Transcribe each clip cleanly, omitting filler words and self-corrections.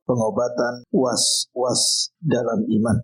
Pengobatan was-was dalam iman.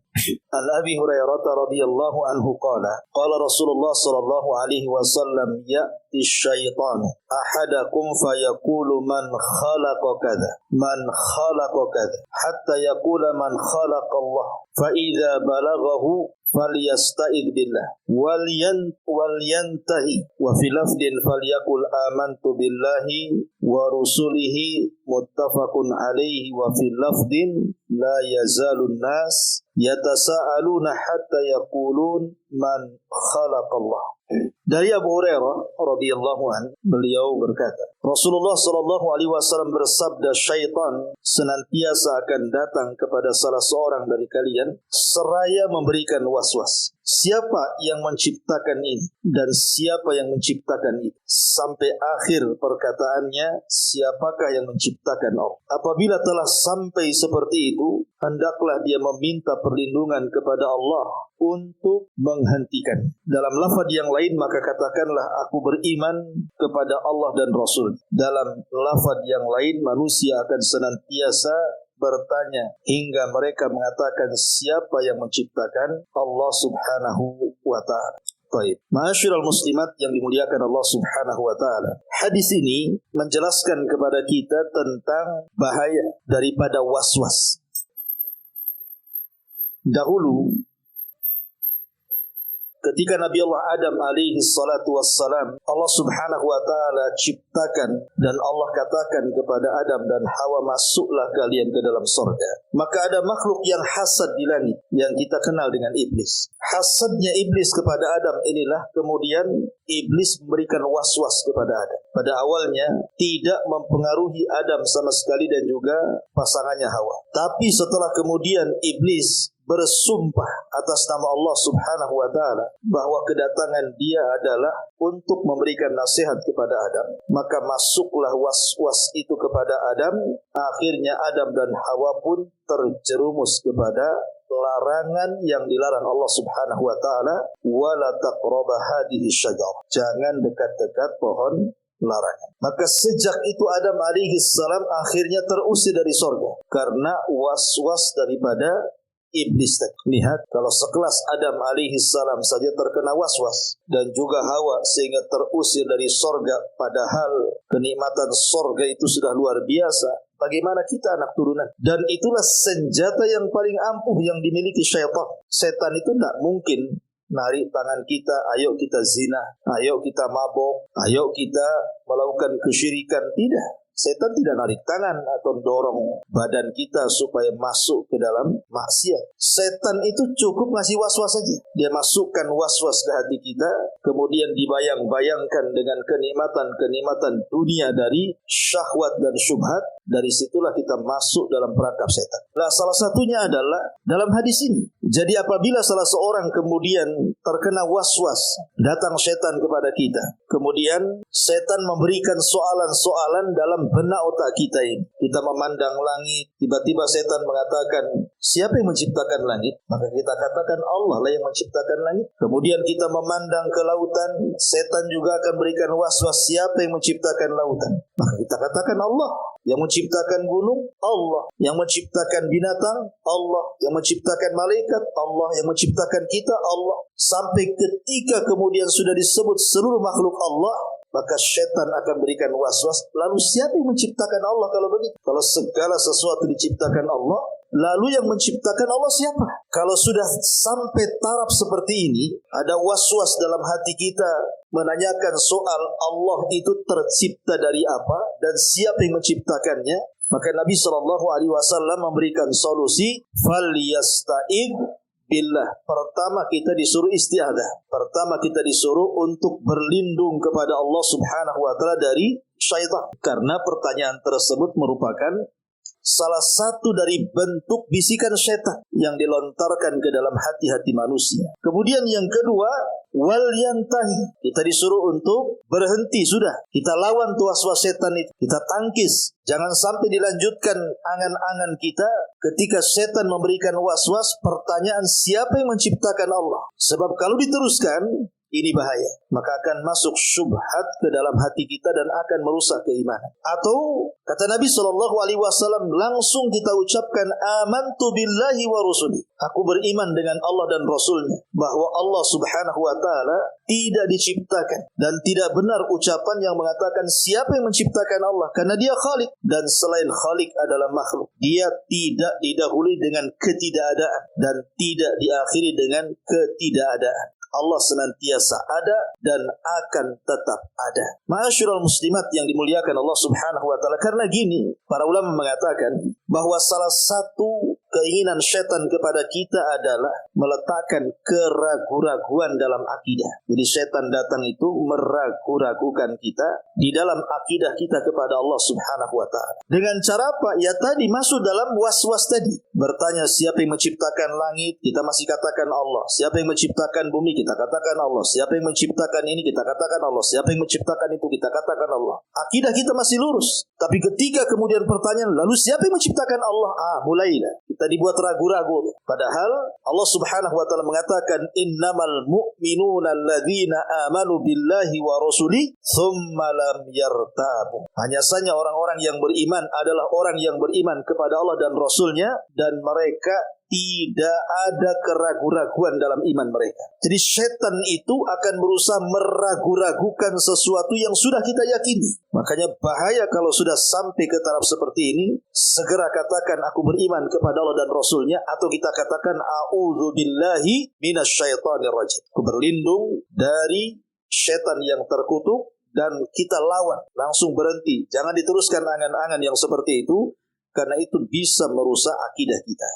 An Abi Hurairah radhiyallahu anhu qala Rasulullah sallallahu alaihi wasallam ya'ti syaitanu ahadakum fayaqulu man khalaqa kadza hatta yaqula man khalaqa Allah fa idza balaghahu falyasta'id billah wal yantahi wa fi lafdin falyaqul amantu billahi wa rusulihi muttafaqun alaihi wa fi lafdin la yazalun nas yatasaaluna hatta yaqulun man khalaqallah. Dari Abu Hurairah radhiyallahu an, beliau berkata, Rasulullah sallallahu alaihi wasallam bersabda, syaitan senantiasa akan datang kepada salah seorang dari kalian seraya memberikan was-was. Siapa yang menciptakan ini dan siapa yang menciptakan itu? Sampai akhir perkataannya, siapakah yang menciptakan Allah? Apabila telah sampai seperti itu, hendaklah dia meminta perlindungan kepada Allah untuk menghentikan. Dalam lafaz yang lain, maka katakanlah aku beriman kepada Allah dan Rasul. Dalam lafaz yang lain, manusia akan senantiasa bertanya hingga mereka mengatakan siapa yang menciptakan? Allah subhanahu wa ta'ala. Baik, ma'asyiral muslimat yang dimuliakan Allah subhanahu wa ta'ala, hadis ini menjelaskan kepada kita tentang bahaya daripada was-was. Dahulu ketika Nabi Allah Adam alaihi salatu wassalam, Allah subhanahu wa ta'ala ciptakan dan Allah katakan kepada Adam dan Hawa, masuklah kalian ke dalam surga. Maka ada makhluk yang hasad di langit yang kita kenal dengan iblis. Hasadnya iblis kepada Adam inilah kemudian iblis memberikan was-was kepada Adam. Pada awalnya tidak mempengaruhi Adam sama sekali dan juga pasangannya Hawa. Tapi setelah kemudian iblis bersumpah atas nama Allah subhanahu wa ta'ala bahwa kedatangan dia adalah untuk memberikan nasihat kepada Adam, maka masuklah was-was itu kepada Adam. Akhirnya Adam dan Hawa pun terjerumus kepada larangan yang dilarang Allah subhanahu wa ta'ala, wala taqraba hadhihi syajarah, jangan dekat-dekat pohon larangan. Maka sejak itu Adam alaihi salam akhirnya terusir dari surga karena was-was daripada iblis tadi. Lihat, kalau sekelas Adam alaihi salam saja terkena was-was dan juga Hawa sehingga terusir dari sorga, padahal kenikmatan sorga itu sudah luar biasa, bagaimana kita anak turunan? Dan itulah senjata yang paling ampuh yang dimiliki syaitan. Setan itu tidak mungkin narik tangan kita, ayo kita zina, ayo kita mabok, ayo kita melakukan kesyirikan. Tidak. Setan tidak narik tangan atau dorong badan kita supaya masuk ke dalam maksiat. Setan itu cukup ngasih was-was saja. Dia masukkan was-was ke hati kita, kemudian dibayang-bayangkan dengan kenikmatan-kenikmatan dunia dari syahwat dan syubhat. Dari situlah kita masuk dalam perangkap setan. Nah, salah satunya adalah dalam hadis ini. Jadi apabila salah seorang kemudian terkena was-was, datang setan kepada kita, kemudian setan memberikan soalan-soalan dalam benak otak kita ini. Kita memandang langit, tiba-tiba setan mengatakan, siapa yang menciptakan langit? Maka kita katakan Allah lah yang menciptakan langit. Kemudian kita memandang ke lautan, setan juga akan berikan was-was, siapa yang menciptakan lautan? Maka kita katakan Allah. Yang menciptakan gunung, Allah. Yang menciptakan binatang, Allah. Yang menciptakan malaikat, Allah. Yang menciptakan kita, Allah. Sampai ketika kemudian sudah disebut seluruh makhluk Allah, maka syaitan akan berikan was-was. Lalu siapa yang menciptakan Allah kalau begitu? Kalau segala sesuatu diciptakan Allah, lalu yang menciptakan Allah siapa? Kalau sudah sampai taraf seperti ini, ada was-was dalam hati kita menanyakan soal Allah itu tercipta dari apa dan siapa yang menciptakannya, maka Nabi SAW memberikan solusi, falyasta'id billah. Pertama kita disuruh isti'adzah. Pertama kita disuruh untuk berlindung kepada Allah subhanahu wa ta'ala dari syaitan. Karena pertanyaan tersebut merupakan salah satu dari bentuk bisikan setan yang dilontarkan ke dalam hati-hati manusia. Kemudian yang kedua, wal yantahi. Kita disuruh untuk berhenti sudah. Kita lawan tuh waswas setan itu. Kita tangkis. Jangan sampai dilanjutkan angan-angan kita ketika setan memberikan waswas, pertanyaan siapa yang menciptakan Allah. Sebab kalau diteruskan, ini bahaya. Maka akan masuk syubhat ke dalam hati kita dan akan merusak keimanan. Atau kata Nabi SAW, langsung kita ucapkan amantu billahi wa rusuli. Aku beriman dengan Allah dan Rasulnya. Bahwa Allah subhanahu wa ta'ala tidak diciptakan. Dan tidak benar ucapan yang mengatakan siapa yang menciptakan Allah. Karena dia Khalik. Dan selain Khalik adalah makhluk. Dia tidak didahului dengan ketidakadaan. Dan tidak diakhiri dengan ketidakadaan. Allah senantiasa ada dan akan tetap ada. Ma'asyiral muslimat yang dimuliakan Allah subhanahu wa ta'ala. Karena gini, para ulama mengatakan bahwa salah satu keinginan syaitan kepada kita adalah meletakkan keraguan-raguan dalam akidah. Jadi syaitan datang itu meragu-ragukan kita di dalam akidah kita kepada Allah subhanahu wa ta'ala. Dengan cara apa? Ya tadi masuk dalam was-was tadi. Bertanya siapa yang menciptakan langit, kita masih katakan Allah. Siapa yang menciptakan bumi, kita katakan Allah. Siapa yang menciptakan ini, kita katakan Allah. Siapa yang menciptakan itu, kita katakan Allah. Akidah kita masih lurus. Tapi ketika kemudian pertanyaan, lalu siapa yang menciptakan Allah? Mulailah kita dibuat ragu-ragu. Padahal Allah subhanahu wa ta'ala mengatakan, innamal mu'minuna alladzina amanu billahi wa rasuli thumma lam yartabu. Hanya saja orang-orang yang beriman adalah orang yang beriman kepada Allah dan Rasulnya, dan mereka tidak ada keraguan-raguan dalam iman mereka. Jadi setan itu akan berusaha meragu-ragukan sesuatu yang sudah kita yakini. Makanya bahaya kalau sudah sampai ke taraf seperti ini, segera katakan aku beriman kepada Allah dan Rasulnya, atau kita katakan a'udzu billahi minasyaitonir rajim. Aku berlindung dari setan yang terkutuk, dan kita lawan, langsung berhenti. Jangan diteruskan angan-angan yang seperti itu, karena itu bisa merusak akidah kita.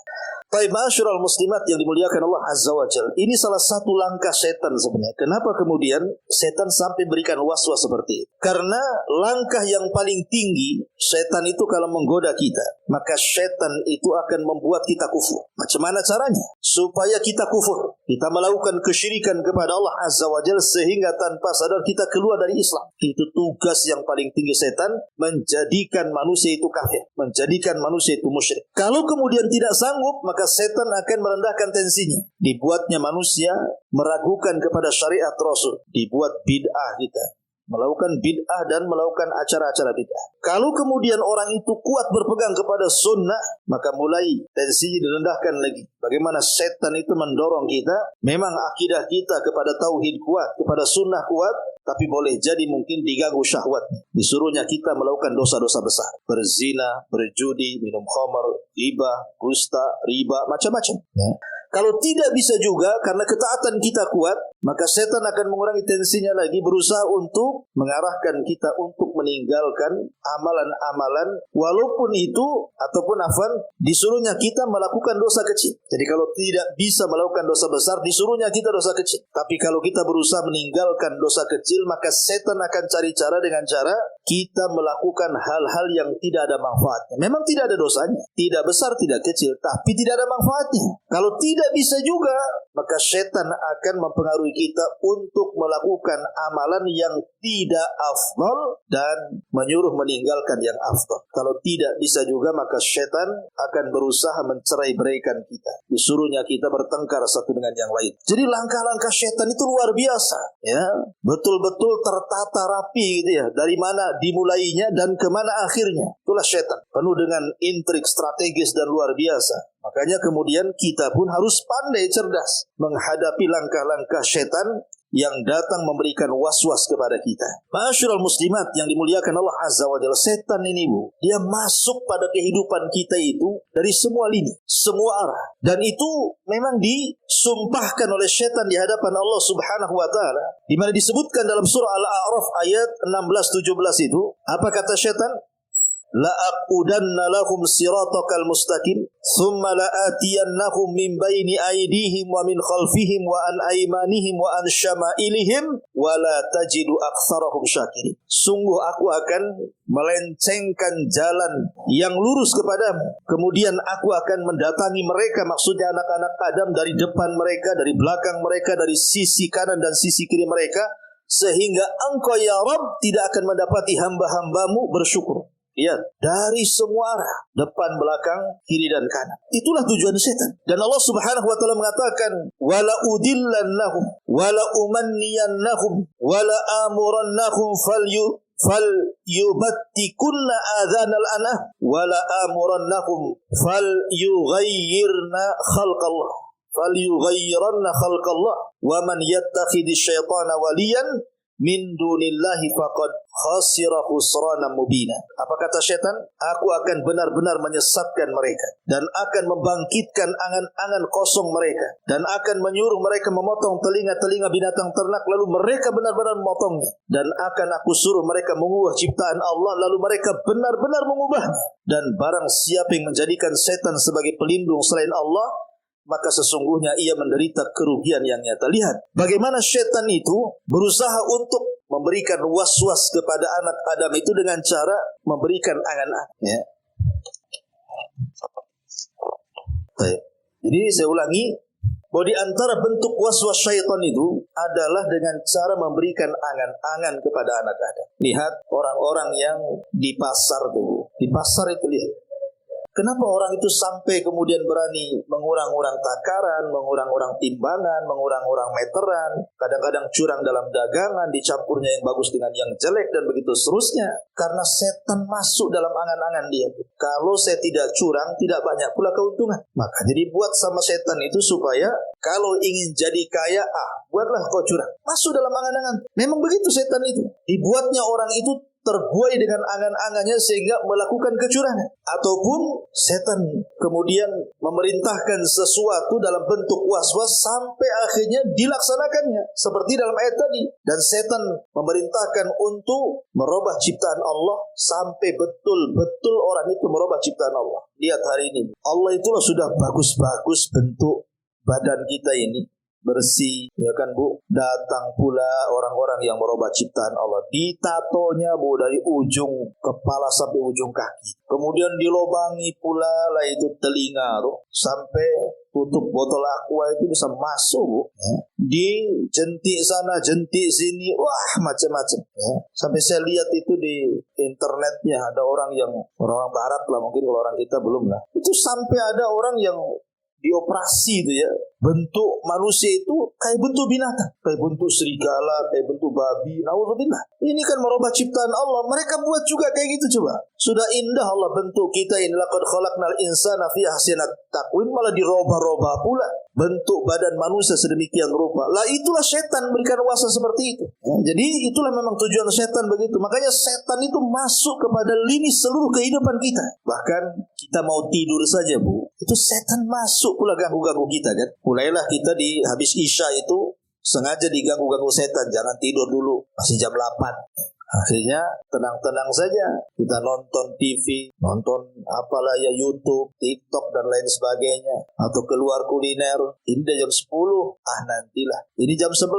Baik, ma'asyiral muslimat yang dimuliakan Allah Azza wa Jalla. Ini salah satu langkah setan sebenarnya. Kenapa kemudian setan sampai berikan waswas seperti itu? Karena langkah yang paling tinggi setan itu kalau menggoda kita, maka setan itu akan membuat kita kufur. Macam mana caranya? Supaya kita kufur. Kita melakukan kesyirikan kepada Allah Azza wa Jalla sehingga tanpa sadar kita keluar dari Islam. Itu tugas yang paling tinggi setan, menjadikan manusia itu kafir, menjadikan manusia itu musyrik. Kalau kemudian tidak sanggup, maka setan akan merendahkan tensinya. Dibuatnya manusia meragukan kepada syariat Rasul. Dibuat bid'ah kita. Melakukan bid'ah dan melakukan acara-acara bid'ah. Kalau kemudian orang itu kuat berpegang kepada sunnah, maka mulai tensinya direndahkan lagi. Bagaimana setan itu mendorong kita, memang akidah kita kepada tauhid kuat, kepada sunnah kuat, tapi boleh jadi mungkin diganggu syahwatnya. Disuruhnya kita melakukan dosa-dosa besar. Berzina, berjudi, minum khamar, riba, dusta, riba, macam-macam. Ya. Kalau tidak bisa juga, karena ketaatan kita kuat, maka setan akan mengurangi tensinya lagi, berusaha untuk mengarahkan kita untuk meninggalkan amalan-amalan, walaupun itu, ataupun disuruhnya kita melakukan dosa kecil. Jadi kalau tidak bisa melakukan dosa besar, disuruhnya kita dosa kecil. Tapi kalau kita berusaha meninggalkan dosa kecil, maka setan akan cari cara dengan cara kita melakukan hal-hal yang tidak ada manfaatnya. Memang tidak ada dosanya, tidak besar, tidak kecil, tapi tidak ada manfaatnya. Kalau tidak bisa juga, maka setan akan mempengaruhi kita untuk melakukan amalan yang tidak afdal dan menyuruh meninggalkan yang afdal. Kalau tidak bisa juga, maka setan akan berusaha mencerai-beraikan kita. Disuruhnya kita bertengkar satu dengan yang lain. Jadi langkah-langkah setan itu luar biasa, ya. Betul-betul tertata rapi gitu ya. Dari mana dimulainya dan kemana akhirnya. Itulah setan. Penuh dengan intrik strategis dan luar biasa. Makanya kemudian kita pun harus pandai cerdas menghadapi langkah-langkah setan yang datang memberikan was-was kepada kita. Ma'asyiral muslimat yang dimuliakan Allah Azza wa Jalla, setan ini dia masuk pada kehidupan kita itu dari semua lini, semua arah. Dan itu memang disumpahkan oleh setan di hadapan Allah Subhanahu wa taala, di mana disebutkan dalam surah Al-A'raf ayat 16-17 itu, apa kata setan? la'aqudanna lahum siratakal mustaqim thumma la'atiyannahum min baini aydihim wa min khalfihim wa an aymanihim wa an syama'ilihim wa la tajidu aktsarahum syakirin. Sungguh aku akan melencengkan jalan yang lurus kepadamu, kemudian aku akan mendatangi mereka, maksudnya anak-anak Adam, dari depan mereka, dari belakang mereka, dari sisi kanan dan sisi kiri mereka, sehingga engkau ya Rabb tidak akan mendapati hamba-hambamu bersyukur. Lihat, dari semua arah, depan, belakang, kiri dan kanan. Itulah tujuan setan. Dan Allah Subhanahu wa taala mengatakan, "Wala udillannahum wala umanniyannahum wala amurannahum falyubattikunna adhanal anah wala amurannahum falyughayyiranna khalqallah wa man yattakhidhish syaitana waliyan min dunillahi faqad khasira khusranan mubina." Apa kata syaitan? Aku akan benar-benar menyesatkan mereka dan akan membangkitkan angan-angan kosong mereka dan akan menyuruh mereka memotong telinga-telinga binatang ternak, lalu mereka benar-benar memotongnya, dan akan aku suruh mereka mengubah ciptaan Allah, lalu mereka benar-benar mengubahnya. Dan barang siapa yang menjadikan setan sebagai pelindung selain Allah, maka sesungguhnya ia menderita kerugian yang nyata. Lihat bagaimana syaitan itu berusaha untuk memberikan was-was kepada anak Adam itu dengan cara memberikan angan-angan. Ya. Jadi saya ulangi, bahwa di antara bentuk was-was syaitan itu adalah dengan cara memberikan angan-angan kepada anak Adam. Lihat orang-orang yang di pasar tuh. Di pasar itu lihat, kenapa orang itu sampai kemudian berani mengurang-urang takaran, mengurang-urang timbangan, mengurang-urang meteran, kadang-kadang curang dalam dagangan, dicampurnya yang bagus dengan yang jelek, dan begitu seterusnya. Karena setan masuk dalam angan-angan dia. Kalau saya tidak curang, tidak banyak pula keuntungan. Maka jadi buat sama setan itu supaya kalau ingin jadi kaya, buatlah kau curang. Masuk dalam angan-angan. Memang begitu setan itu. Dibuatnya orang itu terbuai dengan angan-angannya sehingga melakukan kecurangan. Ataupun setan kemudian memerintahkan sesuatu dalam bentuk was-was sampai akhirnya dilaksanakannya. Seperti dalam ayat tadi. Dan setan memerintahkan untuk merubah ciptaan Allah sampai betul-betul orang itu merubah ciptaan Allah. Lihat hari ini, Allah itulah sudah bagus-bagus bentuk badan kita ini, bersih, ya kan Bu? Datang pula orang-orang yang merubah ciptaan Allah. Ditatonya Bu dari ujung kepala sampai ujung kaki. Kemudian dilobangi pula lah itu telinga tuh, sampai tutup botol aqua itu bisa masuk Bu. Ya. Dijentik sana, jentik sini, wah macam-macam. Ya. Sampai saya lihat itu di internetnya ada orang barat lah, mungkin kalau orang kita belum lah. Itu sampai ada orang yang dioperasi itu ya, bentuk manusia itu kayak bentuk binatang, kayak bentuk serigala, kayak bentuk babi. Nauzubillah. Ini kan merubah ciptaan Allah. Mereka buat juga kayak gitu coba. Sudah indah Allah bentuk kita ini, laqad khalaqnal insana fi ahsani taqwim, malah dirubah-rubah pula bentuk badan manusia sedemikian rupa. Lah itulah setan berikan kuasa seperti itu. Ya, jadi itulah memang tujuan setan begitu. Makanya setan itu masuk kepada lini seluruh kehidupan kita. Bahkan kita mau tidur saja Bu, itu setan masuk pula ganggu-ganggu kita kan. Mulailah kita di habis Isya itu sengaja diganggu-ganggu setan, jangan tidur dulu, masih jam 8. Akhirnya tenang-tenang saja kita nonton TV, nonton apalah ya, YouTube, TikTok dan lain sebagainya, atau keluar kuliner. Ini udah jam 10, nantilah. Ini jam 11,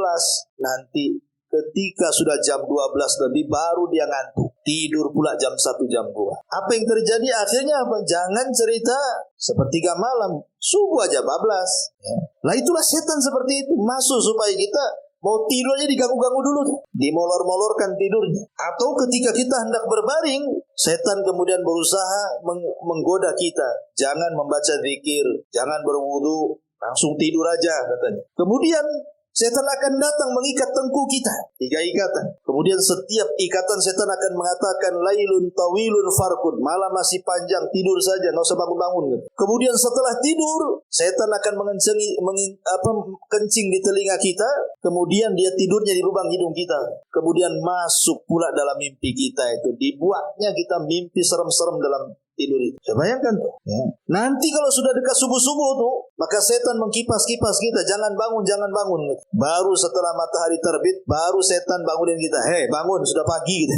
nanti. Ketika sudah jam 12 lebih baru dia ngantuk. Tidur pula jam 1, jam 2. Apa yang terjadi akhirnya apa? Jangan cerita sepertiga malam, subuh aja bablas. Ya. Lah itulah setan seperti itu. Masuk supaya kita mau tidur aja diganggu-ganggu dulu tuh. Dimolor-molorkan tidurnya. Atau ketika kita hendak berbaring, setan kemudian berusaha menggoda kita. Jangan membaca zikir, jangan berwudu, langsung tidur aja katanya. Kemudian setan akan datang mengikat tengkuk kita. 3 ikatan. Kemudian setiap ikatan setan akan mengatakan lailun tawilun farkud, malam masih panjang, tidur saja, enggak usah bangun-bangun. Kemudian setelah tidur, setan akan kencing di telinga kita, kemudian dia tidurnya di lubang hidung kita. Kemudian masuk pula dalam mimpi kita itu. Dibuatnya kita mimpi serem-serem dalam tidur itu. Coba bayangkan tuh. Ya. Nanti kalau sudah dekat subuh-subuh tuh, maka setan mengkipas-kipas kita, jangan bangun, jangan bangun. Baru setelah matahari terbit, baru setan bangunin kita. Hei, bangun, sudah pagi gitu.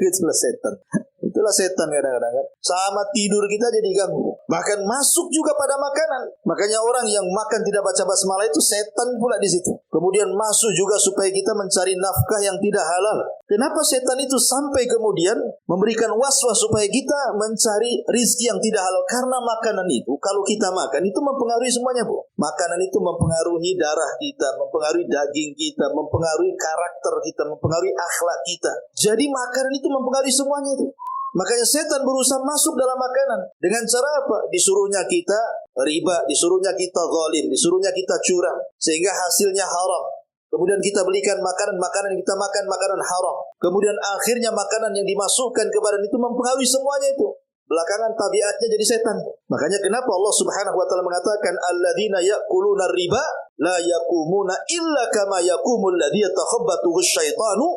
Itulah setan. Itulah adalah setan kadang-kadang kan. Sama tidur kita jadi ganggu. Bahkan masuk juga pada makanan. Makanya orang yang makan tidak baca basmalah itu setan pula di situ. Kemudian masuk juga supaya kita mencari nafkah yang tidak halal. Kenapa setan itu sampai kemudian memberikan was-was supaya kita mencari rizki yang tidak halal? Karena makanan itu, kalau kita makan itu mempengaruhi semuanya, Bu. Makanan itu mempengaruhi darah kita, mempengaruhi daging kita, mempengaruhi karakter kita, mempengaruhi akhlak kita. Jadi makanan itu mempengaruhi semuanya itu. Makanya setan berusaha masuk dalam makanan. Dengan cara apa? Disuruhnya kita riba, disuruhnya kita zalim, disuruhnya kita curang. Sehingga hasilnya haram. Kemudian kita belikan makanan yang kita makan, makanan haram. Kemudian akhirnya makanan yang dimasukkan ke badan itu mempengaruhi semuanya itu. Belakangan tabiatnya jadi setan. Makanya kenapa Allah Subhanahu wa taala mengatakan alladzina ya'kuluna riba la yaqumuna illa kama yaqumul ladzi yatakhabbathu asyaitanu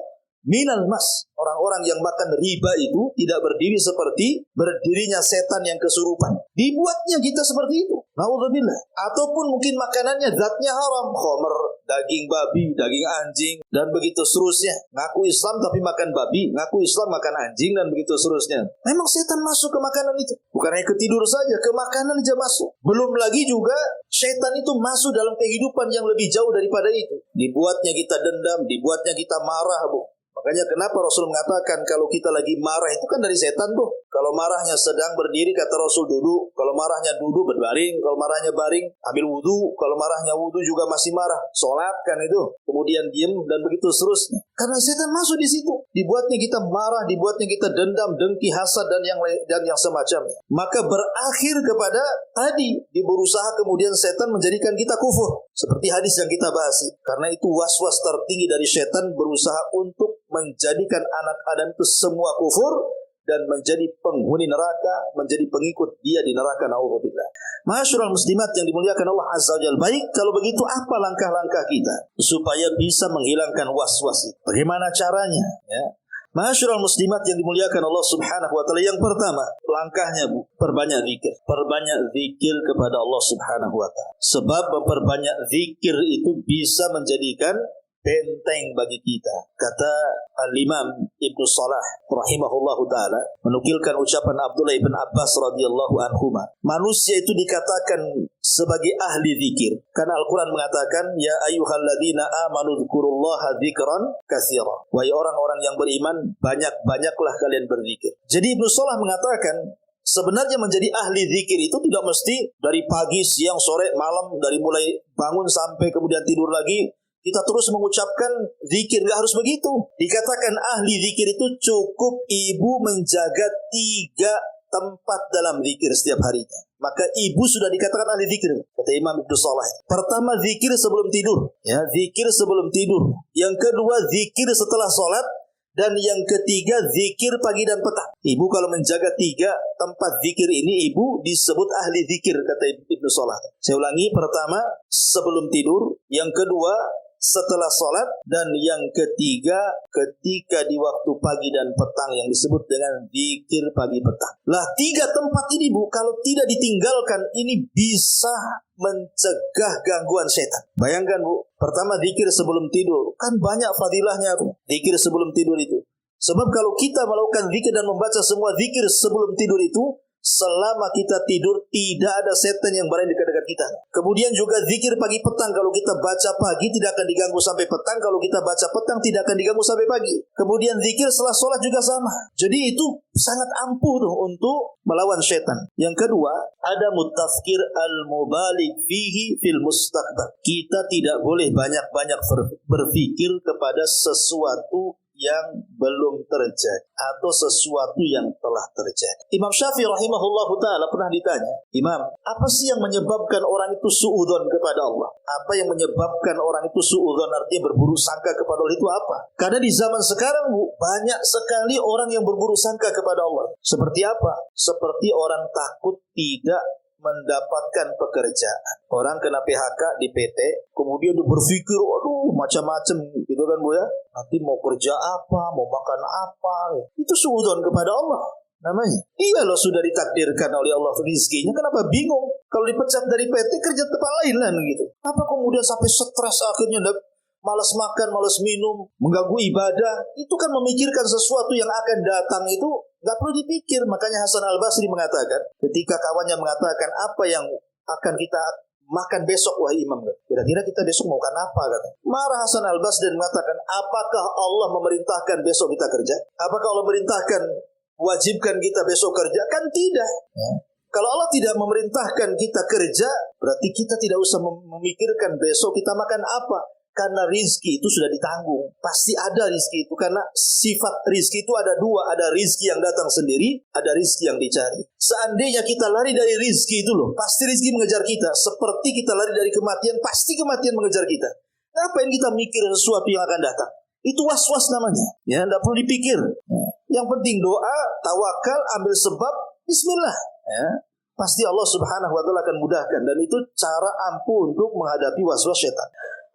minal mas. Orang-orang yang makan riba itu tidak berdiri seperti berdirinya setan yang kesurupan. Dibuatnya kita seperti itu. Naudzubillah. Ataupun mungkin makanannya zatnya haram, khamr, daging babi, daging anjing, dan begitu seterusnya. Ngaku Islam tapi makan babi, ngaku Islam makan anjing, dan begitu seterusnya. Memang setan masuk ke makanan itu. Bukan hanya ketidur saja, ke makanan aja masuk. Belum lagi juga setan itu masuk dalam kehidupan yang lebih jauh daripada itu. Dibuatnya kita dendam, dibuatnya kita marah, Bu. Makanya kenapa Rasul mengatakan kalau kita lagi marah itu kan dari setan, tuh. Kalau marahnya sedang berdiri, kata Rasul duduk. Kalau marahnya duduk berbaring. Kalau marahnya baring, ambil wudu. Kalau marahnya wudu juga masih marah, sholatkan itu. Kemudian diem dan begitu seterusnya. Karena setan masuk di situ. Dibuatnya kita marah, dibuatnya kita dendam, dengki, hasad dan yang semacamnya. Maka berakhir kepada tadi berusaha kemudian setan menjadikan kita kufur. Seperti hadis yang kita bahas. Karena itu was-was tertinggi dari setan berusaha untuk menjadikan anak Adam itu semua kufur dan menjadi penghuni neraka, menjadi pengikut dia di neraka. Na'udzubillah. Ma'asyiral muslimat yang dimuliakan Allah Azza wa Jalla. Baik, kalau begitu apa langkah-langkah kita supaya bisa menghilangkan was-was itu? Bagaimana caranya? Ya. Ma'asyiral muslimat yang dimuliakan Allah Subhanahu wa taala. Yang pertama, langkahnya, Bu, perbanyak zikir. Perbanyak zikir kepada Allah Subhanahu wa taala. Sebab memperbanyak zikir itu bisa menjadikan benteng bagi kita. Kata Al-Imam Ibnu Salah rahimahullahu ta'ala, menukilkan ucapan Abdullah ibn Abbas radhiyallahu anhuma, manusia itu dikatakan sebagai ahli zikir karena Al-Quran mengatakan ya ayyuhalladzina amanu dzkurullaha dzikran katsira. Wahai orang-orang yang beriman, banyak-banyaklah kalian berzikir. Jadi Ibnu Salah mengatakan sebenarnya menjadi ahli zikir itu tidak mesti dari pagi, siang, sore, malam, dari mulai bangun sampai kemudian tidur lagi kita terus mengucapkan zikir. Gak harus begitu. Dikatakan ahli zikir itu cukup ibu menjaga 3 tempat dalam zikir setiap harinya. Maka ibu sudah dikatakan ahli zikir, kata Imam Ibnu Salah. Pertama, zikir sebelum tidur. Ya, zikir sebelum tidur. Yang kedua, zikir setelah sholat. Dan yang ketiga, zikir pagi dan petang. Ibu kalau menjaga 3 tempat zikir ini, ibu disebut ahli zikir, kata Ibnu Salah. Saya ulangi, pertama sebelum tidur, yang kedua setelah sholat, dan yang ketiga ketika di waktu pagi dan petang yang disebut dengan zikir pagi petang. Lah 3 tempat ini, Bu, kalau tidak ditinggalkan, ini bisa mencegah gangguan setan. Bayangkan, Bu, pertama zikir sebelum tidur, kan banyak fadilahnya tuh zikir sebelum tidur itu. Sebab kalau kita melakukan zikir dan membaca semua zikir sebelum tidur itu, selama kita tidur tidak ada setan yang berada dekat-dekat kita. Kemudian juga zikir pagi petang, kalau kita baca pagi tidak akan diganggu sampai petang, kalau kita baca petang tidak akan diganggu sampai pagi. Kemudian zikir setelah sholat juga sama. Jadi itu sangat ampuh tuh untuk melawan setan. Yang kedua, ada mutafkir al-mubalik fihi fil mustaqbal. Kita tidak boleh banyak-banyak berpikir kepada sesuatu yang belum terjadi atau sesuatu yang telah terjadi. Imam Syafi'i rahimahullahu ta'ala pernah ditanya, Imam, apa sih yang menyebabkan orang itu suudzon kepada Allah? Apa yang menyebabkan orang itu suudzon, artinya berburuk sangka kepada Allah, itu apa? Karena di zaman sekarang, Bu, banyak sekali orang yang berburuk sangka kepada Allah. Seperti apa? Seperti orang takut tidak mendapatkan pekerjaan. Orang kena PHK di PT, kemudian dia berpikir, aduh macam-macam gitu kan, Bu ya. Nanti mau kerja apa, mau makan apa. Itu suudzon kepada Allah namanya. Iya loh, sudah ditakdirkan oleh Allah rizkinya, kenapa bingung? Kalau dipecat dari PT, kerja tempat lain lah gitu. Apa kemudian sampai stres akhirnya malas makan, malas minum, mengganggu ibadah, itu kan memikirkan sesuatu yang akan datang itu nggak perlu dipikir. Makanya Hasan Al-Basri mengatakan, ketika kawannya mengatakan, apa yang akan kita makan besok wahai imam? Kira-kira kita besok mau makan apa? Kata. Marah Hasan Al-Basri dan mengatakan, apakah Allah memerintahkan besok kita kerja? Apakah Allah memerintahkan, wajibkan kita besok kerja? Kan tidak. Ya. Kalau Allah tidak memerintahkan kita kerja, berarti kita tidak usah memikirkan besok kita makan apa. Karena rizki itu sudah ditanggung. Pasti ada rizki itu. Karena sifat rizki itu ada dua. Ada rizki yang datang sendiri, ada rizki yang dicari. Seandainya kita lari dari rizki itu loh, pasti rizki mengejar kita. Seperti kita lari dari kematian, pasti kematian mengejar kita. Ngapain kita mikir sesuatu yang akan datang? Itu was-was namanya. Ya, tidak perlu dipikir. Ya. Yang penting doa, tawakal, ambil sebab, bismillah. Ya. Pasti Allah Subhanahu wa Ta'ala akan mudahkan. Dan itu cara ampuh untuk menghadapi was-was syaitan.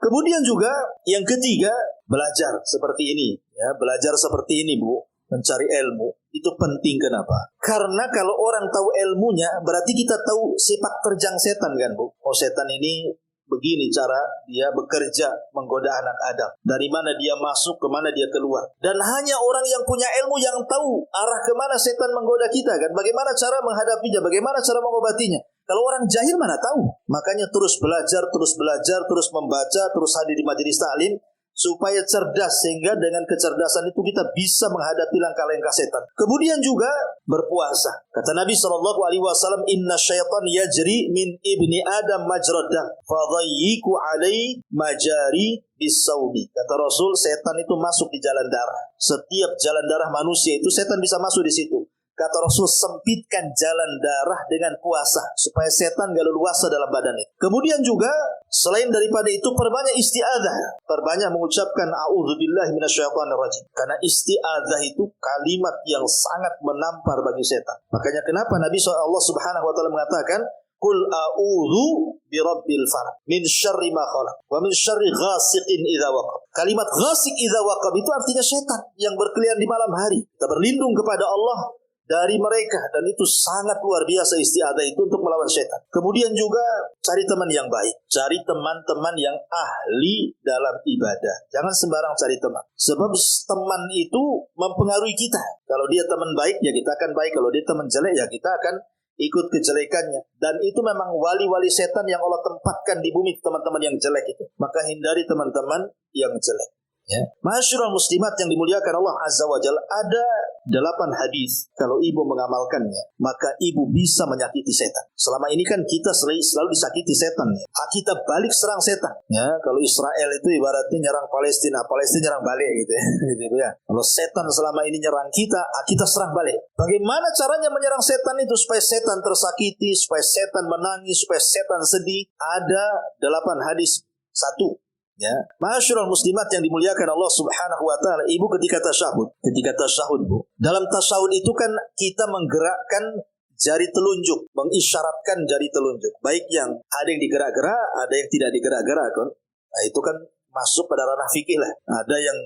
Kemudian juga yang ketiga, belajar seperti ini. Ya, belajar seperti ini, Bu. Mencari ilmu. Itu penting. Kenapa? Karena kalau orang tahu ilmunya, berarti kita tahu sepak terjang setan kan, Bu. Oh, setan ini begini cara dia bekerja menggoda anak Adam. Dari mana dia masuk, kemana dia keluar. Dan hanya orang yang punya ilmu yang tahu arah kemana setan menggoda kita kan. Bagaimana cara menghadapinya, bagaimana cara mengobatinya. Kalau orang jahil mana tahu. Makanya terus belajar, terus membaca, terus hadir di majelis taklim supaya cerdas, sehingga dengan kecerdasan itu kita bisa menghadapi langkah-langkah setan. Kemudian juga berpuasa. Kata Nabi SAW, inna syaitan yajri min ibni Adam majradah fadayyiku alai majari bisawmi. Kata Rasul, setan itu masuk di jalan darah. Setiap jalan darah manusia itu setan bisa masuk di situ. Kata Rasul, sempitkan jalan darah dengan puasa supaya setan gak leluasa dalam badan itu. Kemudian juga selain daripada itu, perbanyak isti'adzah, perbanyak mengucapkan a'udzubillahi minasyaitonirrajim. Karena isti'adzah itu kalimat yang sangat menampar bagi setan. Makanya kenapa Nabi Allah Subhanahu wa Ta'ala mengatakan, Qul a'udzu birabbil falaq min syarri ma khalaq wa min syarri ghasiqin idza waqab. Kalimat ghasiq idza waqab itu artinya setan yang berkeliaran di malam hari. Kita berlindung kepada Allah dari mereka, dan itu sangat luar biasa isti'adzah itu untuk melawan setan. Kemudian juga cari teman yang baik, cari teman-teman yang ahli dalam ibadah. Jangan sembarang cari teman, sebab teman itu mempengaruhi kita. Kalau dia teman baik ya kita akan baik, kalau dia teman jelek ya kita akan ikut kejelekannya. Dan itu memang wali-wali setan yang Allah tempatkan di bumi, teman-teman yang jelek itu. Maka hindari teman-teman yang jelek. Ya. Masyurul muslimat yang dimuliakan Allah Azza wa Jalla, ada 8 hadis. Kalau ibu mengamalkannya, maka ibu bisa menyakiti setan. Selama ini kan kita selalu disakiti setan. Ya. Kita balik serang setan. Ya, kalau Israel itu ibaratnya nyerang Palestina, Palestina nyerang balik gitu ya. Gitu ya. Kalau setan selama ini nyerang kita, kita serang balik. Bagaimana caranya menyerang setan itu supaya setan tersakiti, supaya setan menangis, supaya setan sedih? Ada 8 hadis. 1. Ya, masyarul muslimat yang dimuliakan Allah Subhanahu wa Ta'ala, ibu ketika tasyahud, Bu. Dalam tasyahud itu kan kita menggerakkan jari telunjuk, mengisyaratkan jari telunjuk. Baik yang ada yang digerak-gerak, ada yang tidak digerak-gerak kan. Nah, itu kan masuk pada ranah fikih lah. Ada yang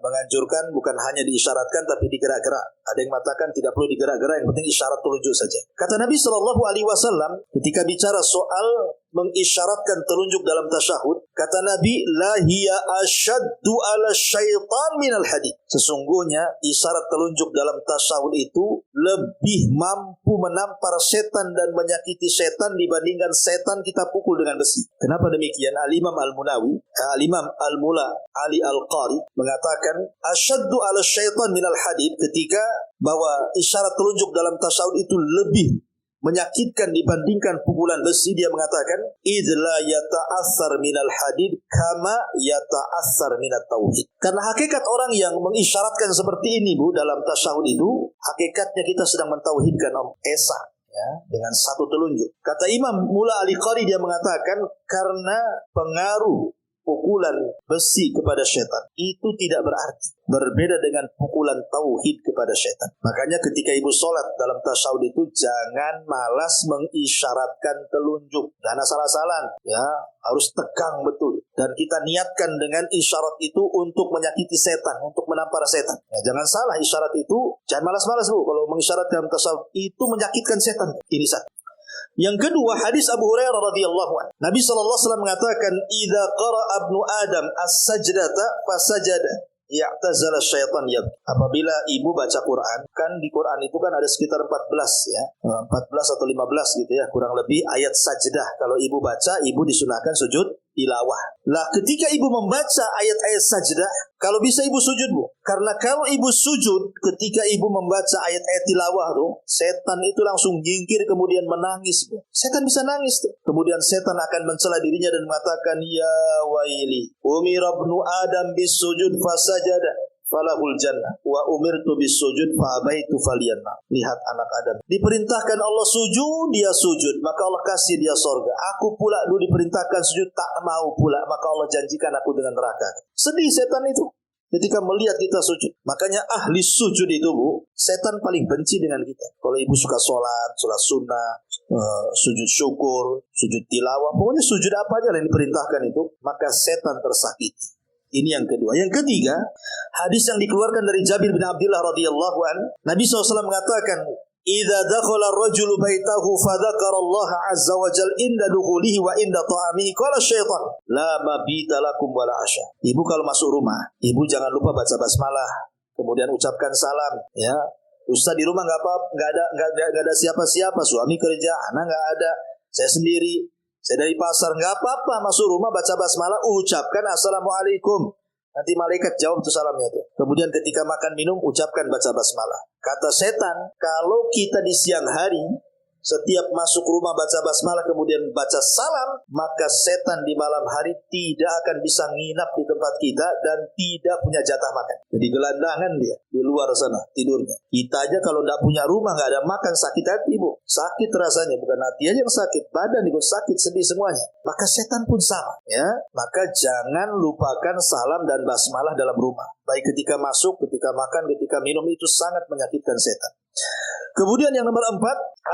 menganjurkan bukan hanya diisyaratkan tapi digerak-gerak. Ada yang mengatakan tidak perlu digerak-gerak, yang penting isyarat telunjuk saja. Kata Nabi SAW ketika bicara soal mengisyaratkan telunjuk dalam tasyahud, kata Nabi, la hiya asyaddu ala syaitan minal hadid. Sesungguhnya isyarat telunjuk dalam tasyahud itu lebih mampu menampar setan dan menyakiti setan dibandingkan setan kita pukul dengan besi. Kenapa demikian? Al-Imam Al-Munawi, Al-Imam Al-Mula Ali Al-Qari mengatakan asyaddu ala syaitan minal hadid, ketika bahwa isyarat telunjuk dalam tasyahud itu lebih menyakitkan dibandingkan pukulan besi. Dia mengatakan idla yata'assar minal hadid kama yata'assar minat tauhid. Karena hakikat orang yang mengisyaratkan seperti ini, Bu, dalam tasyahud itu hakikatnya kita sedang mentauhidkan Esa, ya, dengan satu telunjuk. Kata Imam Mula Al-Qari, dia mengatakan karena pengaruh pukulan besi kepada syaitan itu tidak berarti berbeda dengan pukulan tauhid kepada syaitan. Makanya ketika ibu sholat dalam tasyahud itu jangan malas mengisyaratkan telunjuk, jangan asal-asalan, ya, harus tegang betul. Dan kita niatkan dengan isyarat itu untuk menyakiti setan, untuk menampar setan. Ya, jangan salah, isyarat itu jangan malas-malas, Bu. Kalau mengisyarat dalam tasyahud itu menyakitkan setan. Ini satu. Yang kedua, hadis Abu Hurairah radhiyallahu anhu. Nabi sallallahu alaihi wasallam mengatakan, "Idza qara'a ibnu Adam as-sajdata fasajada, ya'tazala syaitan yab." Apabila ibu baca Quran, kan di Quran itu kan ada sekitar 14 ya. 14 atau 15 gitu ya, kurang lebih ayat sajdah. Kalau ibu baca, ibu disunahkan sujud tilawah. Lah ketika ibu membaca ayat-ayat sajdah, kalau bisa ibu sujud, Bu. Karena kalau ibu sujud ketika ibu membaca ayat-ayat tilawah tuh, setan itu langsung jingkir kemudian menangis, Bu. Setan bisa nangis tuh. Kemudian setan akan mencela dirinya dan mengatakan, "Ya waili, umira ibnu Adam bisujud fasajada falahul jannah wa umirtu bisujud fa abaitu falyanna." Lihat anak Adam, diperintahkan Allah sujud, dia sujud, maka Allah kasih dia sorga. Aku pula dulu diperintahkan sujud, tak mau pula, maka Allah janjikan aku dengan neraka. Sedih setan itu ketika melihat kita sujud. Makanya ahli sujud itu, Bu, setan paling benci dengan kita. Kalau ibu suka sholat sunnah, sujud syukur, sujud tilawah, pokoknya sujud apa aja yang diperintahkan itu, maka setan tersakiti. Ini yang kedua. Yang ketiga, hadis yang dikeluarkan dari Jabir bin Abdullah radhiyallahu an, Nabi SAW mengatakan, "Idza dakhala ar-rajulu baitahu fa dzakara Allah azza wa jalla inda dukhulihi wa inda ta'amihi qala syaitan la mabita lakum wala asya." Ibu kalau masuk rumah, ibu jangan lupa baca basmalah, kemudian ucapkan salam, ya. Ustaz di rumah enggak ada siapa-siapa, suami kerja, anak enggak ada, saya sendiri. Saya dari pasar, nggak apa-apa, masuk rumah baca basmalah, ucapkan assalamualaikum. Nanti malaikat jawab tuh salamnya tuh. Kemudian ketika makan minum, ucapkan baca basmalah. Kata setan, kalau kita di siang hari setiap masuk rumah baca basmalah kemudian baca salam, maka setan di malam hari tidak akan bisa nginap di tempat kita dan tidak punya jatah makan. Jadi gelandangan dia di luar sana tidurnya. Kita aja kalau tidak punya rumah, nggak ada makan, sakit hati, Bu. Sakit rasanya, bukan hati aja yang sakit, badan ikut sakit, sedih semuanya. Maka setan pun sama, ya. Maka jangan lupakan salam dan basmalah dalam rumah. Baik ketika masuk, ketika makan, ketika minum, itu sangat menyakitkan setan. Kemudian yang nomor 4,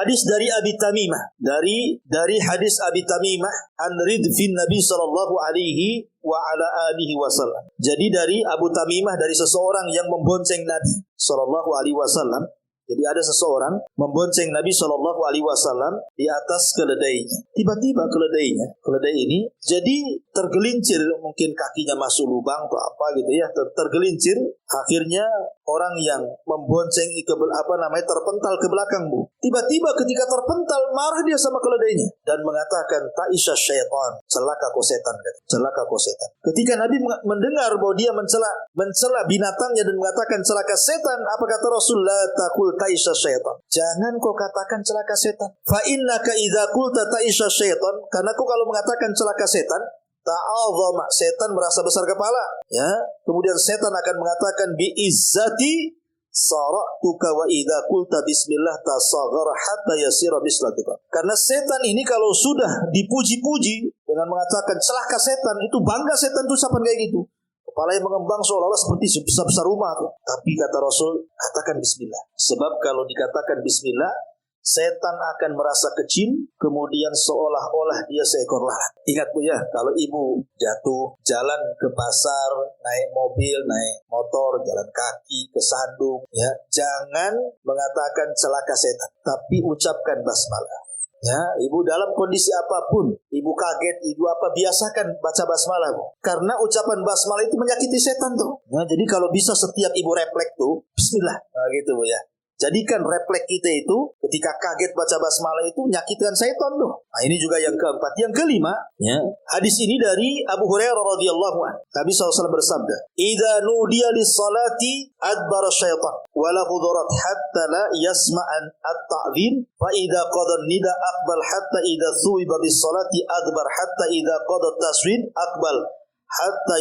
hadis dari Abi Tamimah. Dari hadis Abi Tamimah an ridfin Nabi sallallahu alaihi wa ala alihi wasallam. Jadi dari Abu Tamimah, dari seseorang yang membonceng Nabi sallallahu alaihi wasallam. Jadi ada seseorang membonceng Nabi sallallahu alaihi wasallam di atas keledainya. Tiba-tiba keledai ini jadi tergelincir, mungkin kakinya masuk lubang atau apa gitu ya, tergelincir. Akhirnya orang yang membonceng terpental ke belakang, Bu. Tiba-tiba ketika terpental, marah dia sama keledainya dan mengatakan, "Ta'isha syaitan, celaka kau setan," celaka kau setan. Ketika Nabi mendengar bahwa dia mencela binatangnya dan mengatakan celaka setan, apa kata Rasulullah? Taqul ta'isha syaitan. Jangan kau katakan celaka setan. Fa innaka idza qulta ta'isha syaitan, karena kau kalau mengatakan celaka setan, ta'adzama, setan merasa besar kepala, ya. Kemudian setan akan mengatakan bi izzati saratuka wa idza qulta bismillah tasaghara hatta yasira mislatuka. Karena setan ini kalau sudah dipuji-puji dengan mengatakan celaka setan, itu bangga setan tuh ucapan kayak gitu. Kepala yang mengembang seolah-olah seperti besar-besar rumah tuh. Tapi kata Rasul, katakan bismillah. Sebab kalau dikatakan bismillah, setan akan merasa kecil, kemudian seolah-olah dia seekor lalat. Ingat, Bu, ya, kalau ibu jatuh jalan ke pasar, naik mobil, naik motor, jalan kaki, kesandung, ya, jangan mengatakan celaka setan, tapi ucapkan basmalah. Ya, ibu dalam kondisi apapun, ibu kaget, ibu apa, biasakan baca basmalah, Bu. Karena ucapan basmalah itu menyakiti setan tuh. Ya, jadi kalau bisa setiap ibu refleks tuh, bismillah, nah, gitu, Bu, ya. Jadikan refleks kita itu ketika kaget baca basmalah itu menyakitkan setan tuh. Nah, ini juga yang keempat. Yang kelima, ya, hadis ini dari Abu Hurairah radhiyallahu anhu. Nabi SAW bersabda, "Idza nudiya lis-salati adbara syaitan wa la hudurat hatta la yasma'an at-ta'dhin fa idza qada an-nida aqbal hatta idza thuwiba bis-salati adbar hatta idza qada at-taswid aqbal hatta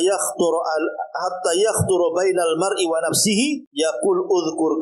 yakhturu bainal mar'i wa nafsihi yaqul udhkur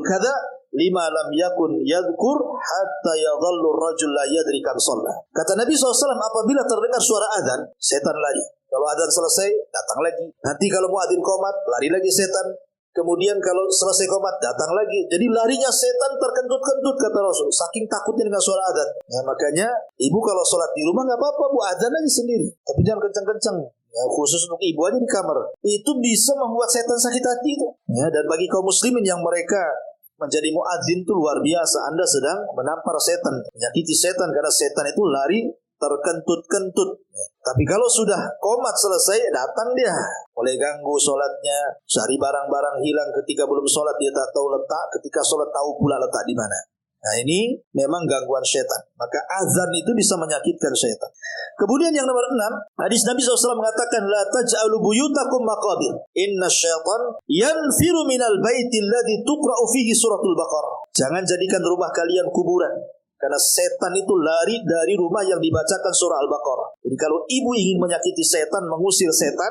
kadza lima lam yakun yadhkur hatta yadhallu ar-rajul la yadri kam shalla." Kata Nabi SAW, apabila terdengar suara azan, setan lari. Kalau azan selesai, datang lagi. Nanti kalau muadzin qomat, lari lagi setan. Kemudian kalau selesai qomat, datang lagi. Jadi larinya setan terkentut-kentut, kata Rasul, saking takutnya dengan suara adzan. Ya, makanya ibu kalau sholat di rumah nggak apa-apa, Bu, adzan aja sendiri, tapi jangan kencang-kencang. Ya, khusus untuk ibu aja di kamar. Itu bisa membuat setan sakit hati itu. Ya, dan bagi kaum muslimin yang mereka menjadi muadzin itu luar biasa. Anda sedang menampar setan, menyakiti setan, karena setan itu lari terkentut-kentut. Tapi kalau sudah qomat selesai, datang dia, mulai ganggu sholatnya, cari barang-barang hilang. Ketika belum sholat dia tak tahu letak, ketika sholat tahu pula letak di mana. Nah, ini memang gangguan setan. Maka azan itu bisa menyakitkan setan. Kemudian yang nomor 6, hadis Nabi SAW mengatakan, la taj'alu buyutakum maqabir, inna syaitan yanfiru minal baiti alladhi tuqra'u fihi suratul Baqarah. Jangan jadikan rumah kalian kuburan, karena setan itu lari dari rumah yang dibacakan surah Al-Baqarah. Jadi kalau ibu ingin menyakiti setan, mengusir setan,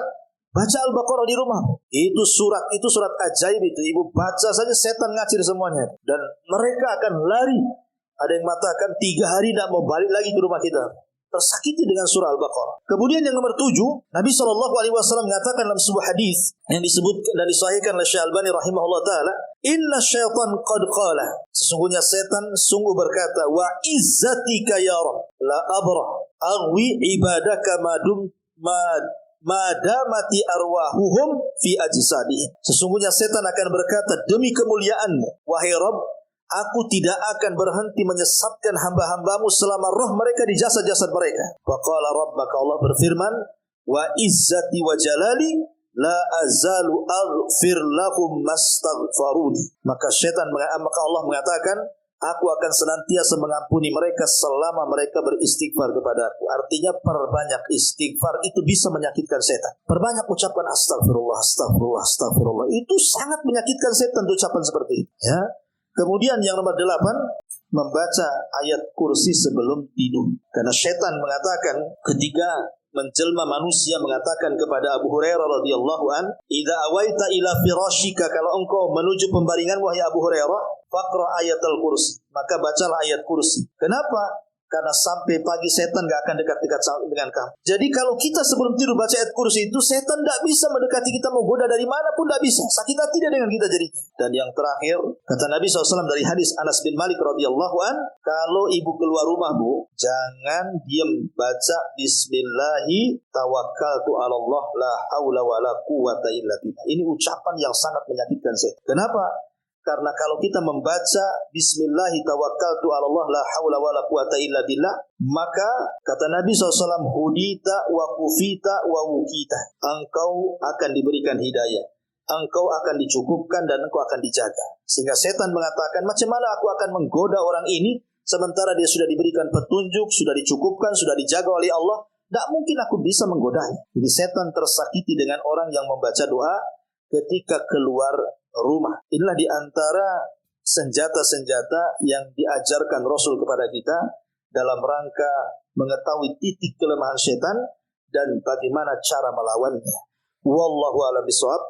baca Al-Baqarah di rumah. Itu surat ajaib itu. Ibu baca saja, setan ngacir semuanya. Dan mereka akan lari. Ada yang mengatakan 3 hari tidak mau balik lagi ke rumah kita. Tersakiti dengan surah Al-Baqarah. Kemudian yang nomor 7, Nabi SAW mengatakan dalam sebuah hadis yang disebut dan disahihkan oleh Syekh Albani rahimahullah ta'ala, inna syaitan qad qala, sesungguhnya setan sungguh berkata, wa izzatika ya Rabb la abrah aghwi ibadaka madamati arwahuhum fi ajsadihim. Sesungguhnya setan akan berkata, demi kemuliaanmu wahai Rabb, aku tidak akan berhenti menyesatkan hamba-hambamu selama roh mereka di jasad-jasad mereka. Faqala rabbaka, Allah berfirman, wa izzati wa jalali la azalu aghfir lahum mastaghfaruni. Maka Allah mengatakan, aku akan senantiasa mengampuni mereka selama mereka beristighfar kepada aku. Artinya perbanyak istighfar itu bisa menyakitkan setan. Perbanyak ucapan astagfirullah, astagfirullah, astagfirullah. Itu sangat menyakitkan setan, ucapan seperti itu. Ya. Kemudian yang nomor 8, membaca ayat kursi sebelum tidur. Karena setan mengatakan ketika menjelma manusia mengatakan kepada Abu Hurairah radhiyallahu an, "Idza awaita ila firashika," kalau engkau menuju pembaringan wahai Abu Hurairah, faqra ayatul kursi, maka bacalah ayat kursi. Kenapa? Karena sampai pagi setan gak akan dekat-dekat dengan kamu. Jadi kalau kita sebelum tidur baca ayat kursi itu, setan gak bisa mendekati kita, mau goda dari mana pun gak bisa. Sakit hati tidak dengan kita jadinya. Dan yang terakhir, kata Nabi SAW dari hadis Anas bin Malik radhiyallahu an, kalau ibu keluar rumah bu, jangan diam, baca Bismillahi tawakkaltu ala Allah la haula wa la quwata illa billah. Ini ucapan yang sangat menyakitkan setan. Kenapa? Karena kalau kita membaca Bismillahi tawakkaltu ala Allah la haula wa la quwata illa billah, maka kata Nabi SAW, hudita wa kufita wa wukita. Engkau akan diberikan hidayah, engkau akan dicukupkan, dan engkau akan dijaga. Sehingga setan mengatakan, macam mana aku akan menggoda orang ini sementara dia sudah diberikan petunjuk, sudah dicukupkan, sudah dijaga oleh Allah. Tak mungkin aku bisa menggodanya. Jadi setan tersakiti dengan orang yang membaca doa ketika keluar rumah. Inilah di antara senjata-senjata yang diajarkan Rasul kepada kita dalam rangka mengetahui titik kelemahan setan dan bagaimana cara melawannya. Wallahu a'lam bishawab.